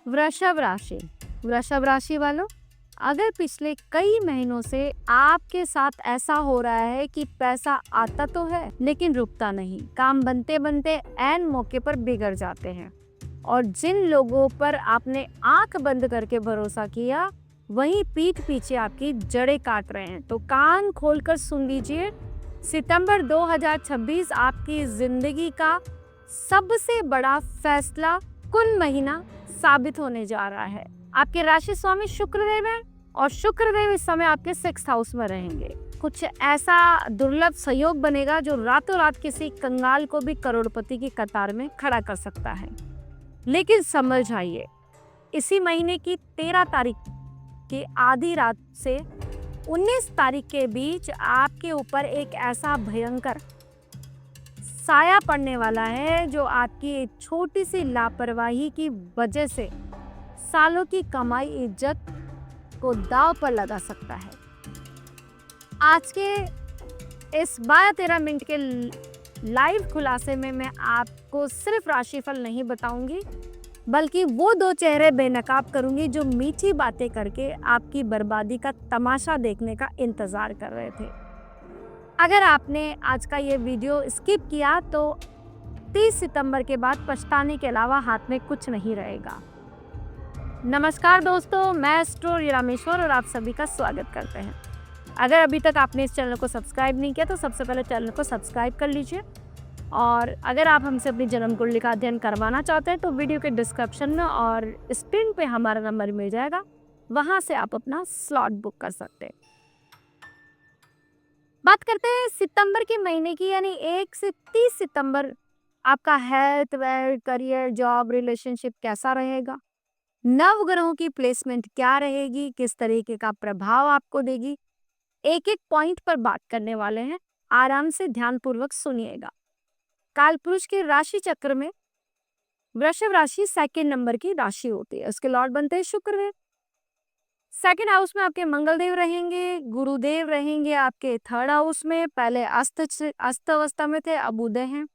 वृषभ राशि। वृषभ राशि वालों, अगर पिछले कई महीनों से आपके साथ ऐसा हो रहा है कि पैसा आता तो है लेकिन रुकता नहीं, काम बनते बनते ऐन मौके पर बिगड़ जाते हैं और जिन लोगों पर आपने आंख बंद करके भरोसा किया वहीं पीठ पीछे आपकी जड़ें काट रहे हैं, तो कान खोलकर सुन लीजिए। सितंबर 2026 आपकी जिंदगी का सबसे बड़ा फैसला कुल महीना साबित होने जा रहा है। आपके राशि स्वामी शुक्रदेव है और शुक्रदेव इस समय आपके 6th हाउस में रहेंगे। कुछ ऐसा दुर्लभ सहयोग बनेगा जो रातों रात किसी कंगाल को भी करोड़पति की कतार में खड़ा कर सकता है। लेकिन समझ आइए, इसी महीने की 13 तारीख की आधी रात से 19 तारीख के बीच आपके ऊपर एक ऐसा भयंकर साया पड़ने वाला है जो आपकी एक छोटी सी लापरवाही की वजह से सालों की कमाई इज्जत को दांव पर लगा सकता है। आज के इस 12-13 मिनट के लाइव खुलासे में मैं आपको सिर्फ राशिफल नहीं बताऊंगी, बल्कि वो दो चेहरे बेनकाब करूंगी जो मीठी बातें करके आपकी बर्बादी का तमाशा देखने का इंतजार कर रहे थे। अगर आपने आज का ये वीडियो स्किप किया तो 30 सितंबर के बाद पछताने के अलावा हाथ में कुछ नहीं रहेगा। नमस्कार दोस्तों, मैं एस्ट्रो रामेश्वर और आप सभी का स्वागत करते हैं। अगर अभी तक आपने इस चैनल को सब्सक्राइब नहीं किया तो सबसे पहले चैनल को सब्सक्राइब कर लीजिए और अगर आप हमसे अपनी जन्म कुंडली का अध्ययन करवाना चाहते हैं तो वीडियो के डिस्क्रिप्शन में और स्क्रीन पे हमारा नंबर मिल जाएगा, वहां से आप अपना स्लॉट बुक कर सकते हैं। बात करते हैं सितंबर के महीने की, यानी 1 से 30 सितंबर आपका health, wealth, career, job, relationship कैसा रहेगा, नव ग्रहों की प्लेसमेंट क्या रहेगी, किस तरीके का प्रभाव आपको देगी, एक एक पॉइंट पर बात करने वाले हैं। आराम से ध्यानपूर्वक सुनिएगा। कालपुरुष के राशि चक्र में वृषभ राशि 2nd नंबर की राशि होती है, उसके लॉर्ड बनते हैं शुक्रदेव। 2nd हाउस में आपके मंगलदेव रहेंगे, गुरुदेव रहेंगे आपके 3rd हाउस में, पहले अस्त अवस्था में थे, अब उदय हैं।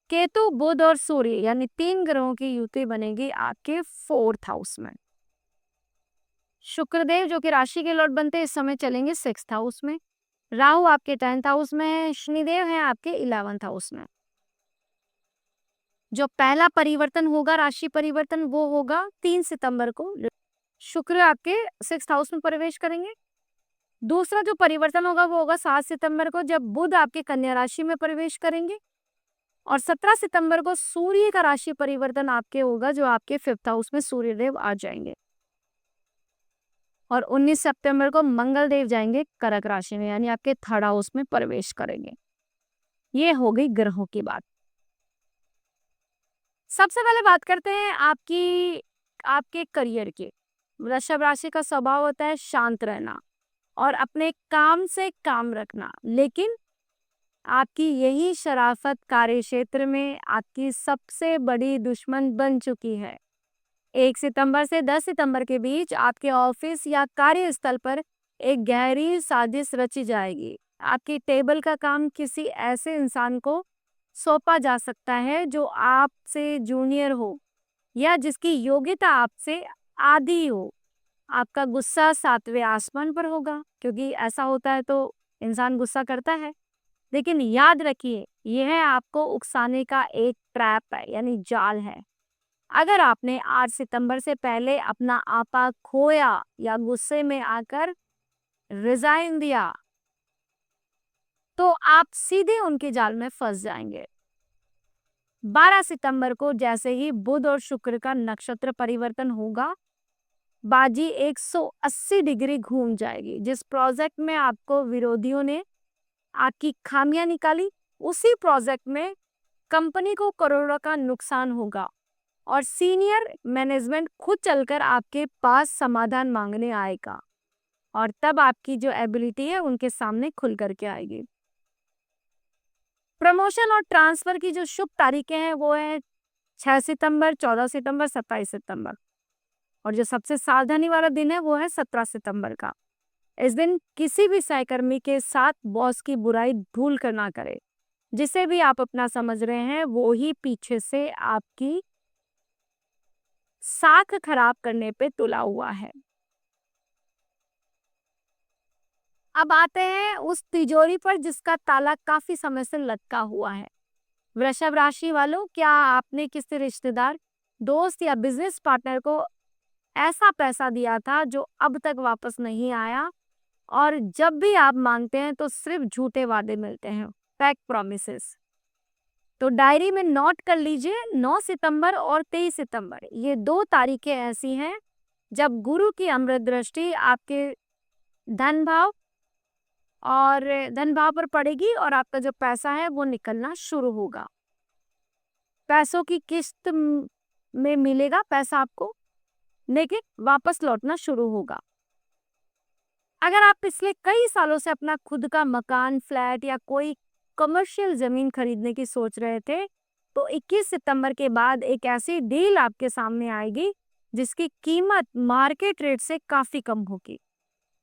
केतु, बुध और सूर्य यानी 3 ग्रहों की युति बनेगी आपके 4th हाउस में। शुक्रदेव जो कि राशि के लॉर्ड बनते हैं इस समय चलेंगे 6th हाउस में। राहु आपके 10th हाउस में है, शनिदेव हैं आपके 11th हाउस में। जो पहला परिवर्तन होगा, राशि परिवर्तन, वो होगा 3 सितंबर को। शुक्र आपके 6th हाउस में प्रवेश करेंगे। दूसरा जो परिवर्तन होगा वो होगा 7 सितंबर को, जब बुध आपके कन्या राशि में प्रवेश करेंगे और 17 सितंबर को सूर्य का राशि परिवर्तन आपके होगा, जो आपके 5th हाउस में सूर्यदेव आ जाएंगे और 19 सितंबर को मंगल देव जाएंगे कर्क राशि में, यानी आपके 3rd हाउस में प्रवेश करेंगे। ये हो गई ग्रहों की बात। सबसे पहले बात करते हैं आपके करियर की। वृषभ राशि का स्वभाव होता है शांत रहना और अपने काम से काम रखना, लेकिन आपकी यही शराफत कार्य क्षेत्र में आपकी सबसे बड़ी दुश्मन बन चुकी है। 1 सितंबर से 10 सितंबर के बीच आपके ऑफिस या कार्यस्थल पर एक गहरी साजिश रची जाएगी। आपकी टेबल का काम किसी ऐसे इंसान को सौंपा जा सकता है जो आपसे जूनियर हो या जिसकी योग्यता आपसे आधी हो। आपका गुस्सा 7वें आसमान पर होगा, क्योंकि ऐसा होता है तो इंसान गुस्सा करता है। लेकिन याद रखिए, यह आपको उकसाने का एक ट्रैप है, यानी जाल है। अगर आपने 8 सितंबर से पहले अपना आपा खोया या गुस्से में आकर रिजाइन दिया तो आप सीधे उनके जाल में फंस जाएंगे। 12 सितंबर को जैसे ही बुध और शुक्र का नक्षत्र परिवर्तन होगा, बाजी 180 डिग्री घूम जाएगी। जिस प्रोजेक्ट में आपको विरोधियों ने आपकी खामियां निकाली, उसी प्रोजेक्ट में कंपनी को करोड़ों का नुकसान होगा और सीनियर मैनेजमेंट खुद चलकर आपके पास समाधान मांगने आएगा और तब आपकी जो एबिलिटी है उनके सामने खुल करके आएगी। प्रमोशन और ट्रांसफर की जो शुभ तारीखें हैं वो है 6 सितंबर, 14 सितंबर, 27 सितंबर और जो सबसे सावधानी वाला दिन है वो है 17 सितंबर का। इस दिन किसी भी सहकर्मी के साथ बॉस की बुराई भूल कर ना करें। जिसे भी आप अपना समझ रहे हैं वो ही पीछे से आपकी साख खराब करने पे तुला हुआ है। अब आते हैं उस तिजोरी पर जिसका ताला काफी समय से लटका हुआ है। वृषभ राशि वालों, क्या आपने किसी रिश्तेदार, दोस्त या बिजनेस पार्टनर को ऐसा पैसा दिया था जो अब तक वापस नहीं आया, और जब भी आप मांगते हैं तो सिर्फ झूठे वादे मिलते हैं, फेक प्रॉमिसेस। तो डायरी में नोट कर लीजिए, 9 सितंबर और 23 सितंबर ये 2 तारीखें ऐसी हैं जब गुरु की अमृत दृष्टि आपके धन भाव और धन भाव पर पड़ेगी और आपका जो पैसा है वो निकलना शुरू होगा। पैसों की किस्त में मिलेगा पैसा आपको, लेकिन वापस लौटना शुरू होगा। अगर आप पिछले कई सालों से अपना खुद का मकान, फ्लैट या कोई कमर्शियल जमीन खरीदने की सोच रहे थे, तो 21 सितंबर के बाद एक ऐसी डील आपके सामने आएगी जिसकी कीमत मार्केट रेट से काफी कम होगी।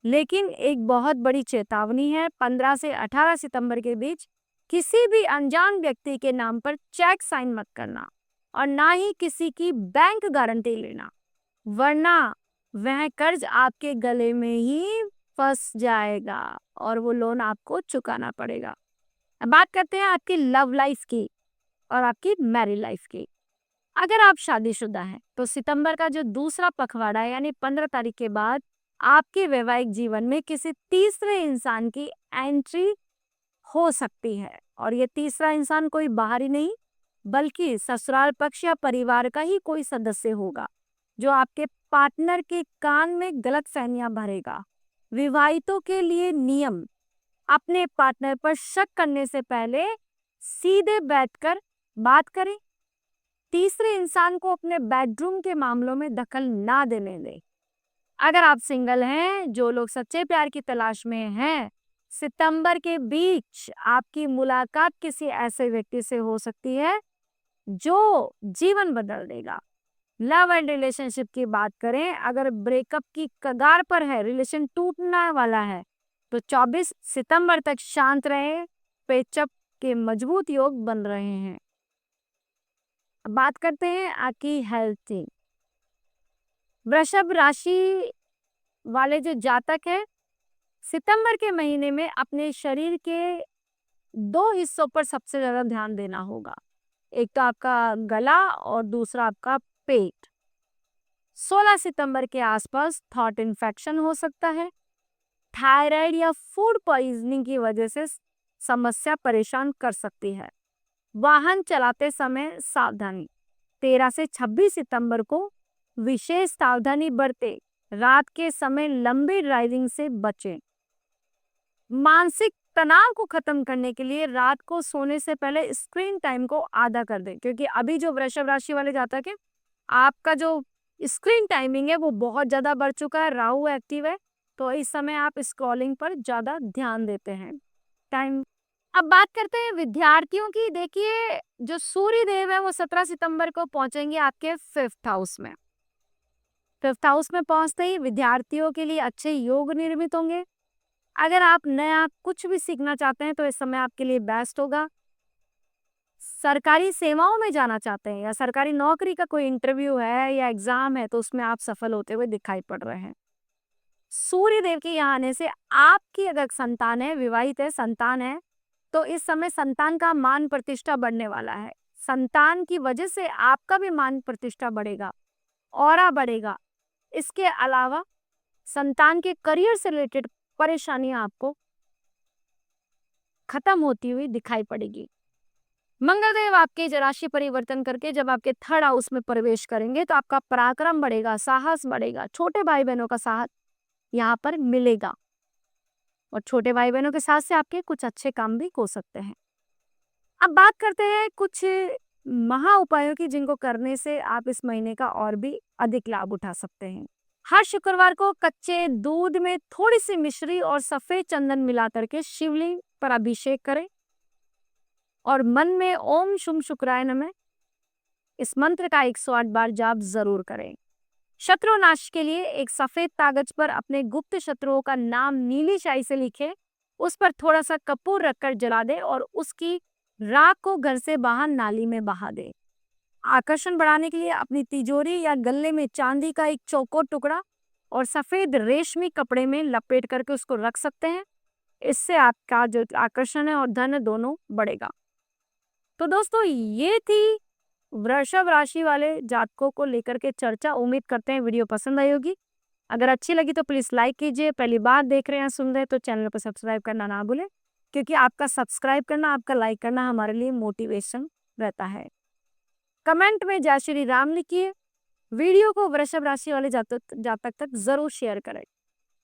लेकिन एक बहुत बड़ी चेतावनी है, 15 से 18 सितंबर के बीच किसी भी अनजान व्यक्ति के नाम पर चेक साइन मत करना और ना ही किसी की बैंक गारंटी लेना, वरना वह कर्ज आपके गले में ही फंस जाएगा और वो लोन आपको चुकाना पड़ेगा। अब बात करते हैं आपकी लव लाइफ की और आपकी मैरिड लाइफ की। अगर आप शादीशुदा हैं तो सितंबर का जो दूसरा पखवाड़ा है यानी 15 तारीख के बाद आपके वैवाहिक जीवन में किसी तीसरे इंसान की एंट्री हो सकती है, और ये तीसरा इंसान कोई बाहरी नहीं बल्कि ससुराल पक्ष या परिवार का ही कोई सदस्य होगा जो आपके पार्टनर के कान में गलतफहमियां भरेगा। विवाहितों के लिए नियम, अपने पार्टनर पर शक करने से पहले सीधे बैठकर बात करें। तीसरे इंसान को अपने बेडरूम के मामलों में दखल ना देने दें। अगर आप सिंगल हैं, जो लोग सच्चे प्यार की तलाश में हैं, सितंबर के बीच आपकी मुलाकात किसी ऐसे व्यक्ति से हो सकती है जो जीवन बदल देगा। लव एंड रिलेशनशिप की बात करें, अगर ब्रेकअप की कगार पर है, रिलेशन टूटने वाला है, तो 24 सितंबर तक शांत रहे, पेचअप के मजबूत योग बन रहे हैं। अब बात करते हैं आपकी हेल्थ की। वृषभ राशि वाले जो जातक है, सितंबर के महीने में अपने शरीर के 2 हिस्सों पर सबसे ज्यादा ध्यान देना होगा। एक तो आपका गला और दूसरा आपका पेट। 16 सितंबर के आसपास थॉट इन्फेक्शन हो सकता है। थायराइड या फूड पॉइजनिंग की वजह से समस्या परेशान कर सकती है। वाहन चलाते समय सावधानी। 13 से 26 सितंबर को विशेष सावधानी बरतें। रात के समय लंबी ड्राइविंग से बचें। मानसिक तनाव को खत्म करने के लिए रात को सोने से पहले स्क्रीन टाइम को आधा कर दें, क्योंकि अभी जो वृषभ राशि वाले जातक है, आपका जो स्क्रीन टाइमिंग है वो बहुत ज्यादा बढ़ चुका है, राहु एक्टिव है, तो इस समय आप स्क्रॉलिंग पर ज्यादा ध्यान देते हैं टाइम। अब बात करते हैं विद्यार्थियों की। देखिए, जो सूर्य देव है वो 17 सितंबर को पहुंचेंगे आपके 5th हाउस में। 5th हाउस में पहुंचते ही विद्यार्थियों के लिए अच्छे योग निर्मित होंगे। अगर आप नया कुछ भी सीखना चाहते हैं तो इस समय आपके लिए बेस्ट होगा। सरकारी सेवाओं में जाना चाहते हैं या सरकारी नौकरी का कोई इंटरव्यू है या एग्जाम है तो उसमें आप सफल होते हुए दिखाई पड़ रहे हैं। सूर्य देव के यहाँ आने से आपकी अगर संतान है, विवाहित है, संतान है, तो इस समय संतान का मान प्रतिष्ठा बढ़ने वाला है। संतान की वजह से आपका भी मान प्रतिष्ठा बढ़ेगा, ऑरा बढ़ेगा। इसके अलावा संतान के करियर से रिलेटेड परेशानियां आपको खत्म होती हुई दिखाई पड़ेगी। मंगलदेव आपके राशि परिवर्तन करके जब आपके 3rd हाउस में प्रवेश करेंगे तो आपका पराक्रम बढ़ेगा, साहस बढ़ेगा, छोटे भाई बहनों का साथ यहाँ पर मिलेगा और छोटे भाई बहनों के साथ से आपके कुछ अच्छे काम भी हो सकते हैं। अब बात करते हैं कुछ महा उपायों की जिनको करने से आप इस महीने का और भी अधिक लाभ उठा सकते हैं। हर शुक्रवार को कच्चे दूध में थोड़ी सी मिश्री और सफेद चंदन मिला करके शिवलिंग पर अभिषेक करें और मन में ओम शुम शुक्राय नमः इस मंत्र का 108 बार जाप जरूर करें। शत्रु नाश के लिए एक सफेद कागज पर अपने गुप्त शत्रुओं का नाम नीली स्याही से लिखें, उस पर थोड़ा सा कपूर रखकर जला दे और उसकी राख को घर से बाहर नाली में बहा दे। आकर्षण बढ़ाने के लिए अपनी तिजोरी या गले में चांदी का एक चौकोर टुकड़ा और सफेद रेशमी कपड़े में लपेट करके उसको रख सकते हैं। इससे आपका जो आकर्षण है और धन दोनों बढ़ेगा। तो दोस्तों ये थी वृषभ राशि वाले जातकों को लेकर के चर्चा। उम्मीद करते हैं वीडियो पसंद आई होगी। अगर अच्छी लगी तो प्लीज लाइक कीजिए। पहली बार देख रहे हैं, सुन रहे हैं तो चैनल को सब्सक्राइब करना ना भूलें, क्योंकि आपका सब्सक्राइब करना, आपका लाइक करना हमारे लिए मोटिवेशन रहता है। कमेंट में जय श्री राम लिखिए। वीडियो को वृषभ राशि वाले जातक तक जरूर शेयर करें।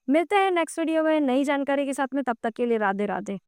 मिलते हैं नेक्स्ट वीडियो में नई जानकारी के साथ में। तब तक के लिए राधे राधे।